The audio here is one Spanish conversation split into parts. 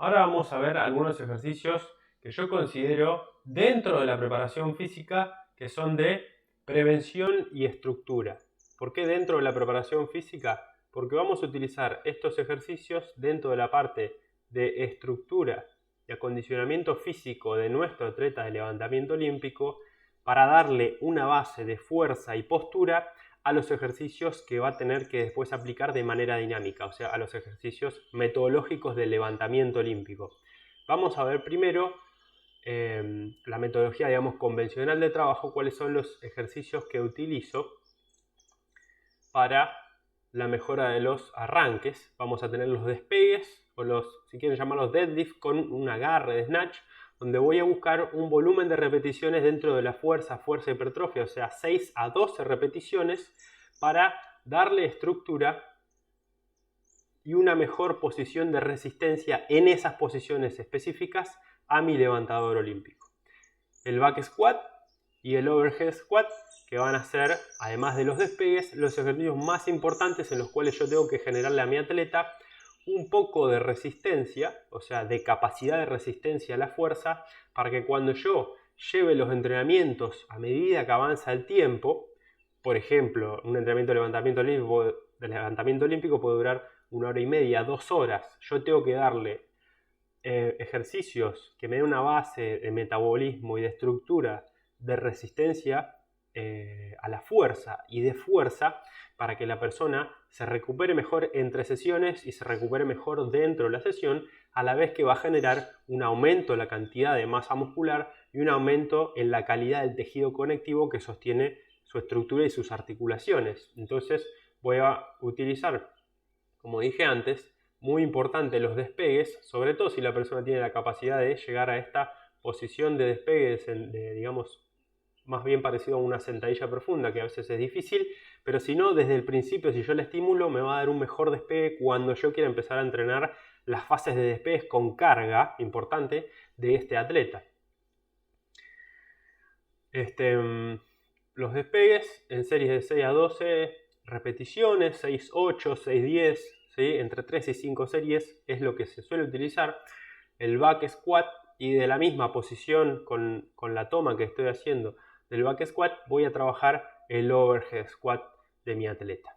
Ahora vamos a ver algunos ejercicios que yo considero dentro de la preparación física que son de prevención y estructura. ¿Por qué dentro de la preparación física? Porque vamos a utilizar estos ejercicios dentro de la parte de estructura y acondicionamiento físico de nuestro atleta de levantamiento olímpico para darle una base de fuerza y postura a los ejercicios que va a tener que después aplicar de manera dinámica, o sea, a los ejercicios metodológicos del levantamiento olímpico. Vamos a ver primero la metodología, digamos, convencional de trabajo, cuáles son los ejercicios que utilizo para la mejora de los arranques. Vamos a tener los despegues, o los, si quieren llamarlos deadlift, con un agarre de snatch, donde voy a buscar un volumen de repeticiones dentro de la fuerza hipertrofia, o sea, 6 a 12 repeticiones para darle estructura y una mejor posición de resistencia en esas posiciones específicas a mi levantador olímpico. El back squat y el overhead squat, que van a ser, además de los despegues, los ejercicios más importantes en los cuales yo tengo que generarle a mi atleta un poco de resistencia, o sea, de capacidad de resistencia a la fuerza, para que cuando yo lleve los entrenamientos a medida que avanza el tiempo, por ejemplo, un entrenamiento de levantamiento olímpico puede durar 1 hora y media, 2 horas, yo tengo que darle ejercicios que me den una base de metabolismo y de estructura de resistencia a la fuerza y de fuerza para que la persona se recupere mejor entre sesiones y se recupere mejor dentro de la sesión, a la vez que va a generar un aumento en la cantidad de masa muscular y un aumento en la calidad del tejido conectivo que sostiene su estructura y sus articulaciones. Entonces voy a utilizar, como dije antes, muy importante los despegues, sobre todo si la persona tiene la capacidad de llegar a esta posición de despegues, digamos, más bien parecido a una sentadilla profunda, que a veces es difícil, pero si no, desde el principio, si yo le estimulo, me va a dar un mejor despegue cuando yo quiera empezar a entrenar las fases de despegues con carga importante de este atleta. Los despegues en series de 6 a 12 repeticiones, 6, 8, 6, 10, ¿sí? Entre 3 y 5 series es lo que se suele utilizar. El back squat, y de la misma posición con la toma que estoy haciendo del back squat, voy a trabajar el overhead squat de mi atleta.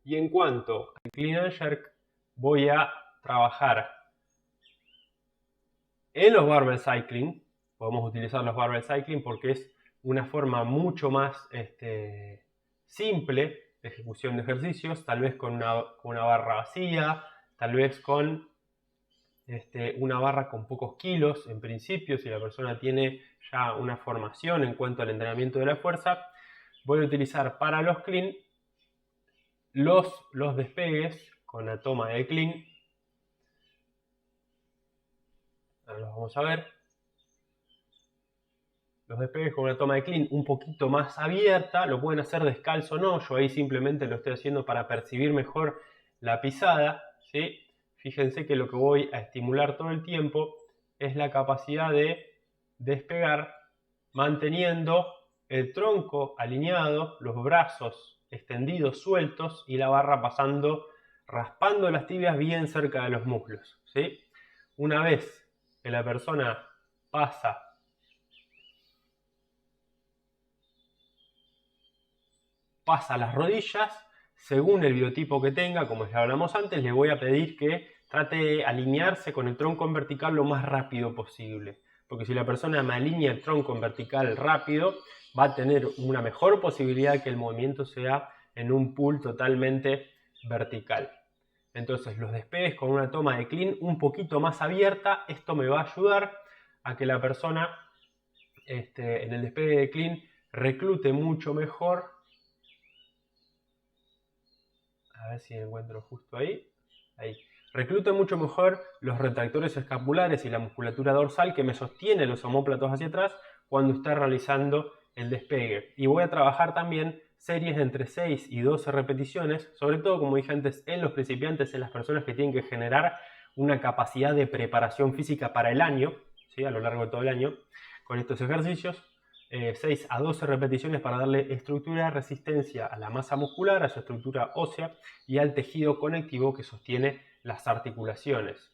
Y en cuanto al clean and jerk, voy a trabajar en los barbell cycling. Podemos utilizar los barbell cycling porque es una forma mucho más simple de ejecución de ejercicios, tal vez con una barra vacía, tal vez con una barra con pocos kilos en principio. Si la persona tiene ya una formación en cuanto al entrenamiento de la fuerza, voy a utilizar para los clean los despegues con la toma de clean. Ahora los vamos a ver. Los despegues con una toma de clean un poquito más abierta, lo pueden hacer descalzo o no, yo ahí simplemente lo estoy haciendo para percibir mejor la pisada, ¿sí? Fíjense que lo que voy a estimular todo el tiempo es la capacidad de despegar manteniendo el tronco alineado, los brazos extendidos, sueltos, y la barra pasando, raspando las tibias bien cerca de los muslos, ¿sí? Una vez que la persona pasa las rodillas, según el biotipo que tenga, como ya hablamos antes, le voy a pedir que trate de alinearse con el tronco en vertical lo más rápido posible. Porque si la persona me alinea el tronco en vertical rápido, va a tener una mejor posibilidad de que el movimiento sea en un pull totalmente vertical. Entonces los despegues con una toma de clean un poquito más abierta, esto me va a ayudar a que la persona en el despegue de clean reclute mucho mejor. A ver si encuentro justo ahí. Reclute mucho mejor los retractores escapulares y la musculatura dorsal que me sostiene los omóplatos hacia atrás cuando está realizando el despegue. Y voy a trabajar también series de entre 6 y 12 repeticiones, sobre todo, como dije antes, en los principiantes, en las personas que tienen que generar una capacidad de preparación física para el año, ¿sí? A lo largo de todo el año, con estos ejercicios. 6 a 12 repeticiones para darle estructura, resistencia a la masa muscular, a su estructura ósea y al tejido conectivo que sostiene las articulaciones.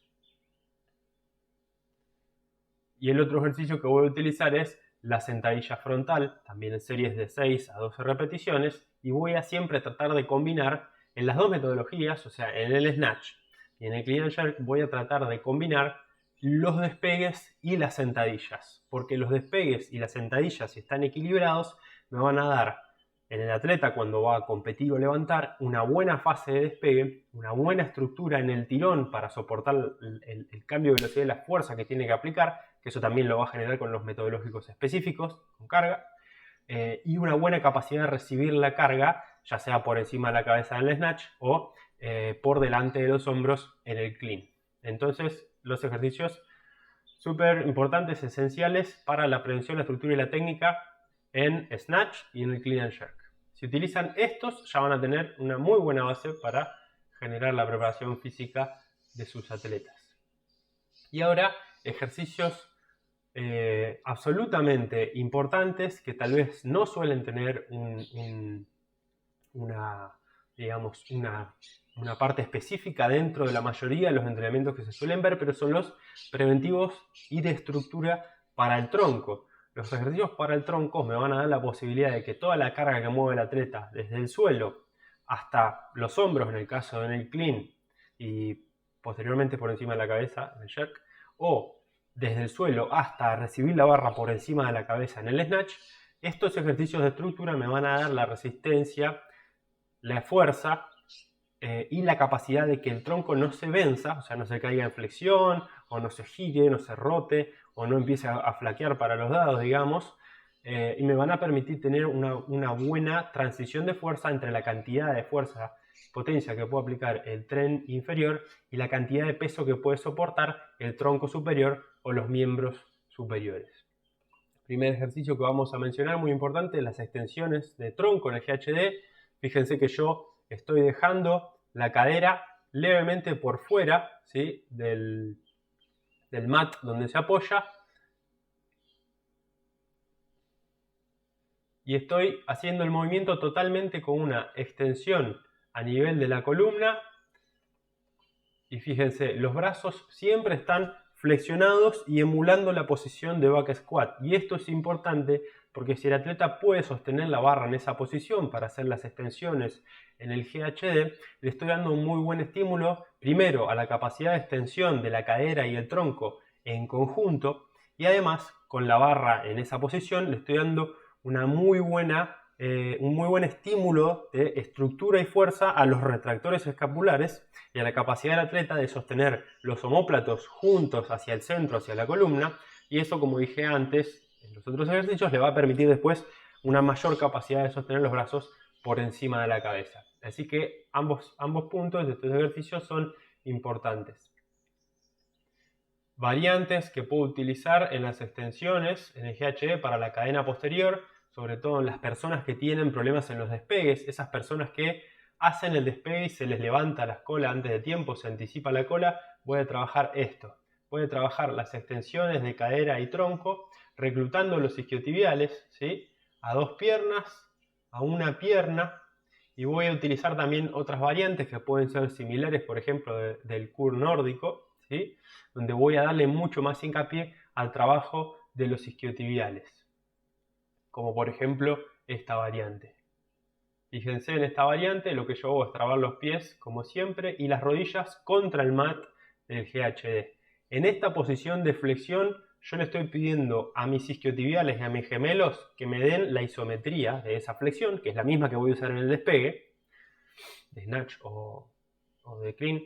Y el otro ejercicio que voy a utilizar es la sentadilla frontal, también en series de 6 a 12 repeticiones, y voy a siempre tratar de combinar en las dos metodologías, o sea, en el snatch y en el clean and jerk, voy a tratar de combinar los despegues y las sentadillas, porque los despegues y las sentadillas, si están equilibrados, me van a dar en el atleta, cuando va a competir o levantar, una buena fase de despegue, una buena estructura en el tirón para soportar el cambio de velocidad y la fuerza que tiene que aplicar, que eso también lo va a generar con los metodológicos específicos, con carga, y una buena capacidad de recibir la carga, ya sea por encima de la cabeza en el snatch o por delante de los hombros en el clean. Entonces, los ejercicios súper importantes, esenciales para la prevención, la estructura y la técnica en snatch y en el clean and jerk. Si utilizan estos, ya van a tener una muy buena base para generar la preparación física de sus atletas. Y ahora, ejercicios absolutamente importantes que tal vez no suelen tener una parte específica dentro de la mayoría de los entrenamientos que se suelen ver, pero son los preventivos y de estructura para el tronco. Los ejercicios para el tronco me van a dar la posibilidad de que toda la carga que mueve el atleta desde el suelo hasta los hombros, en el caso en el clean, y posteriormente por encima de la cabeza en el jerk, o desde el suelo hasta recibir la barra por encima de la cabeza en el snatch, estos ejercicios de estructura me van a dar la resistencia, la fuerza y la capacidad de que el tronco no se venza, o sea, no se caiga en flexión, o no se gire, no se rote, o no empiece a flaquear para los lados, digamos, y me van a permitir tener una buena transición de fuerza entre la cantidad de fuerza, potencia que puede aplicar el tren inferior y la cantidad de peso que puede soportar el tronco superior o los miembros superiores. Primer ejercicio que vamos a mencionar, muy importante, las extensiones de tronco en el GHD. Fíjense que yo estoy dejando la cadera levemente por fuera, ¿sí?, del mat donde se apoya, y estoy haciendo el movimiento totalmente con una extensión a nivel de la columna, y fíjense, los brazos siempre están flexionados y emulando la posición de back squat, y esto es importante porque si el atleta puede sostener la barra en esa posición para hacer las extensiones en el GHD, le estoy dando un muy buen estímulo, primero a la capacidad de extensión de la cadera y el tronco en conjunto, y además con la barra en esa posición le estoy dando un muy buen estímulo de estructura y fuerza a los retractores escapulares y a la capacidad del atleta de sostener los omóplatos juntos hacia el centro, hacia la columna, y eso, como dije antes en los otros ejercicios, le va a permitir después una mayor capacidad de sostener los brazos por encima de la cabeza. Así que ambos puntos de estos ejercicios son importantes. Variantes que puedo utilizar en las extensiones en el GHD para la cadena posterior, sobre todo en las personas que tienen problemas en los despegues, esas personas que hacen el despegue y se les levanta la cola antes de tiempo, se anticipa la cola. Voy a trabajar esto. Voy a trabajar las extensiones de cadera y tronco, reclutando los isquiotibiales, ¿sí?, a dos piernas, a una pierna, y voy a utilizar también otras variantes que pueden ser similares, por ejemplo, del curl nórdico, ¿sí?, donde voy a darle mucho más hincapié al trabajo de los isquiotibiales, como por ejemplo esta variante. Fíjense en esta variante, lo que yo hago es trabar los pies como siempre y las rodillas contra el mat del GHD. En esta posición de flexión yo le estoy pidiendo a mis isquiotibiales y a mis gemelos que me den la isometría de esa flexión, que es la misma que voy a usar en el despegue, de snatch o de clean,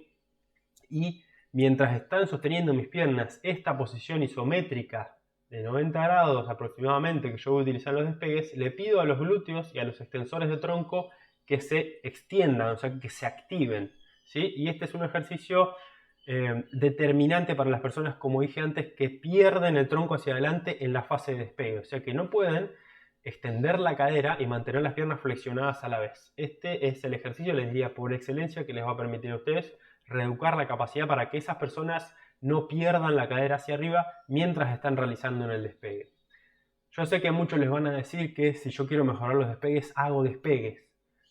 y mientras están sosteniendo mis piernas esta posición isométrica de 90 grados aproximadamente que yo voy a utilizar en los despegues, le pido a los glúteos y a los extensores de tronco que se extiendan, o sea, que se activen, ¿sí? Y este es un ejercicio determinante para las personas, como dije antes, que pierden el tronco hacia adelante en la fase de despegue, o sea, que no pueden extender la cadera y mantener las piernas flexionadas a la vez. Este es el ejercicio, les diría, por excelencia, que les va a permitir a ustedes reeducar la capacidad para que esas personas no pierdan la cadera hacia arriba mientras están realizando en el despegue. Yo sé que muchos les van a decir que si yo quiero mejorar los despegues, hago despegues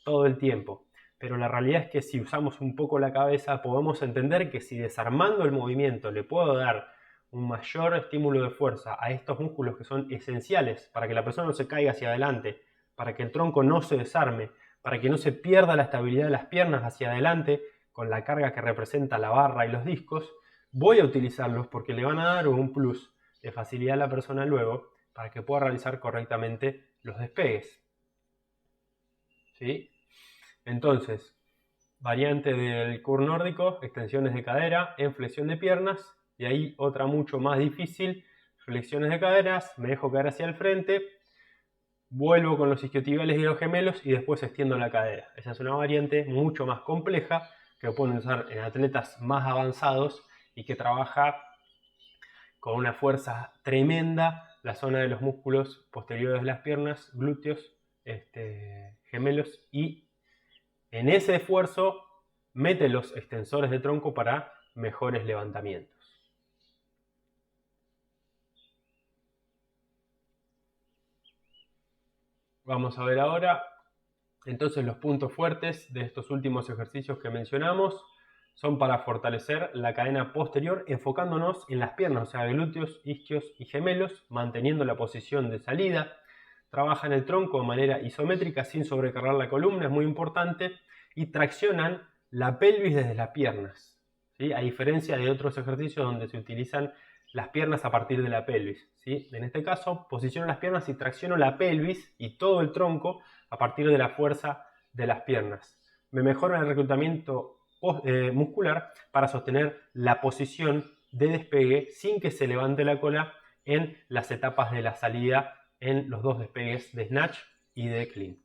todo el tiempo. pero la realidad es que si usamos un poco la cabeza podemos entender que si desarmando el movimiento le puedo dar un mayor estímulo de fuerza a estos músculos que son esenciales para que la persona no se caiga hacia adelante, para que el tronco no se desarme, para que no se pierda la estabilidad de las piernas hacia adelante con la carga que representa la barra y los discos, voy a utilizarlos porque le van a dar un plus de facilidad a la persona luego para que pueda realizar correctamente los despegues. ¿Sí? Entonces, variante del curl nórdico, extensiones de cadera en flexión de piernas, y ahí otra mucho más difícil, flexiones de caderas, me dejo caer hacia el frente, vuelvo con los isquiotibiales y los gemelos y después extiendo la cadera. Esa es una variante mucho más compleja que pueden usar en atletas más avanzados y que trabaja con una fuerza tremenda la zona de los músculos posteriores de las piernas, glúteos, gemelos, y en ese esfuerzo mete los extensores de tronco para mejores levantamientos. Vamos a ver ahora entonces los puntos fuertes de estos últimos ejercicios que mencionamos. Son para fortalecer la cadena posterior enfocándonos en las piernas, o sea, glúteos, isquios y gemelos, manteniendo la posición de salida. Trabajan el tronco de manera isométrica sin sobrecargar la columna, es muy importante, y traccionan la pelvis desde las piernas, ¿sí? A diferencia de otros ejercicios donde se utilizan las piernas a partir de la pelvis, ¿sí? En este caso, posiciono las piernas y tracciono la pelvis y todo el tronco a partir de la fuerza de las piernas. Me mejora el reclutamiento muscular para sostener la posición de despegue sin que se levante la cola en las etapas de la salida en los dos despegues de snatch y de clean.